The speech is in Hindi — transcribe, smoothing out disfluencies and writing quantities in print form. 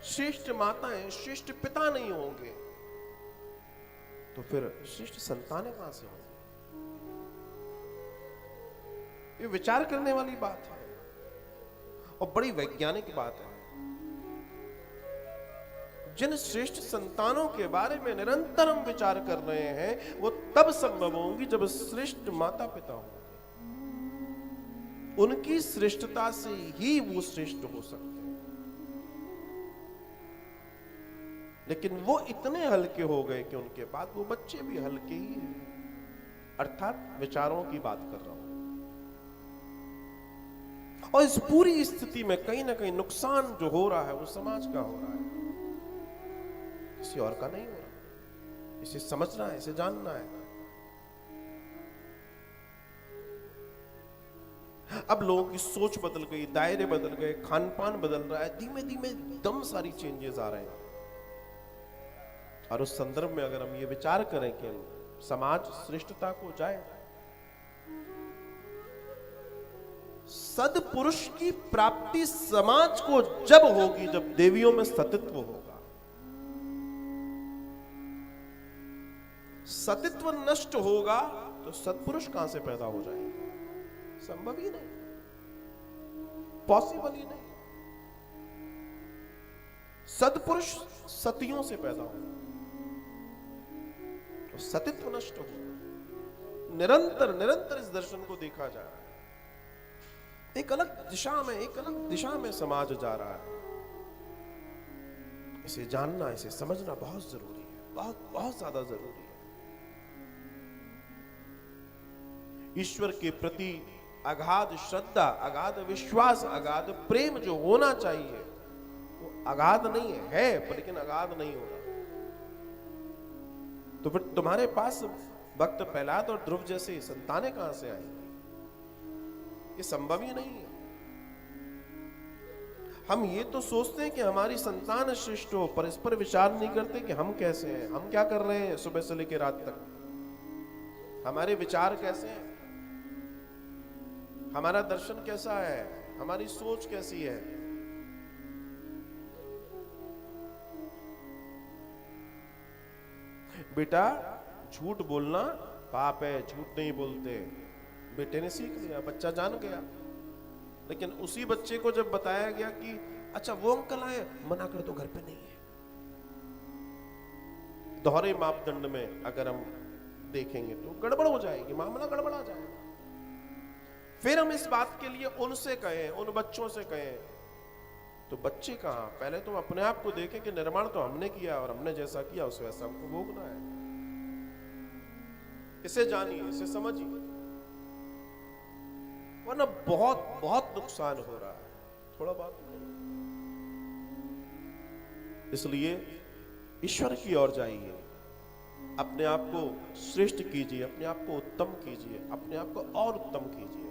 श्रेष्ठ माताएं, श्रेष्ठ पिता नहीं होंगे तो फिर श्रेष्ठ संतानें कहां से होंगी? ये विचार करने वाली बात है और बड़ी वैज्ञानिक बात है। जिन श्रेष्ठ संतानों के बारे में निरंतर हम विचार कर रहे हैं वो तब संभव होंगी जब श्रेष्ठ माता पिता होंगे। उनकी श्रेष्ठता से ही वो श्रेष्ठ हो सकते हैं। लेकिन वो इतने हल्के हो गए कि उनके बाद वो बच्चे भी हल्के ही हैं। अर्थात विचारों की बात कर रहा हूं। और इस पूरी स्थिति में कहीं ना कहीं नुकसान जो हो रहा है वो समाज का हो रहा है, किसी और का नहीं हो रहा। इसे समझना है, इसे जानना है। अब लोगों की सोच बदल गई, दायरे बदल गए, खान पान बदल रहा है, धीमे धीमे एकदम सारी चेंजेस आ रहे हैं। और उस संदर्भ में अगर हम ये विचार करें कि समाज श्रेष्ठता को जाए, सदपुरुष की प्राप्ति समाज को जब होगी जब देवियों में सतित्व होगा। सतित्व नष्ट होगा तो सत्पुरुष कहां से पैदा हो जाएंगे? संभव ही नहीं, पॉसिबल ही नहीं। सत्पुरुष सतियों से पैदा होगा तो सतित्व नष्ट होगा। निरंतर निरंतर इस दर्शन को देखा जा रहा है। एक अलग दिशा में समाज जा रहा है। इसे जानना, इसे समझना बहुत जरूरी है, बहुत बहुत ज्यादा जरूरी है। ईश्वर के प्रति अगाध श्रद्धा, अगाध विश्वास, अगाध प्रेम जो होना चाहिए वो अगाध नहीं है लेकिन अगाध नहीं होगा। तो फिर तुम्हारे पास भक्त प्रहलाद और ध्रुव जैसे संतानें कहां से आएंगी? ये संभव ही नहीं है। हम ये तो सोचते हैं कि हमारी संतान श्रेष्ठ हो, पर इस पर विचार नहीं करते कि हम कैसे हैं, हम क्या कर रहे हैं सुबह से लेकर रात तक, हमारे विचार कैसे हैं, हमारा दर्शन कैसा है, हमारी सोच कैसी है। बेटा झूठ बोलना पाप है, झूठ नहीं बोलते। बेटे ने सीख लिया, बच्चा जान गया। लेकिन उसी बच्चे को जब बताया गया कि अच्छा वो अंकल आए, मना कर दो, घर पे नहीं है। दोहरे मापदंड में अगर हम देखेंगे तो गड़बड़ हो जाएगी, मामला गड़बड़ा जाएगा। फिर हम इस बात के लिए उनसे कहें, उन बच्चों से कहें, तो बच्चे कहां? पहले तो अपने आप को देखें कि निर्माण तो हमने किया और हमने जैसा किया उस वैसा हमको भोगना है। इसे जानिए, इसे समझिए, वरना बहुत बहुत नुकसान हो रहा है, थोड़ा बहुत नहीं। इसलिए ईश्वर की ओर जाइए, अपने आप को श्रेष्ठ कीजिए, अपने आप को उत्तम कीजिए, अपने आप को और उत्तम कीजिए।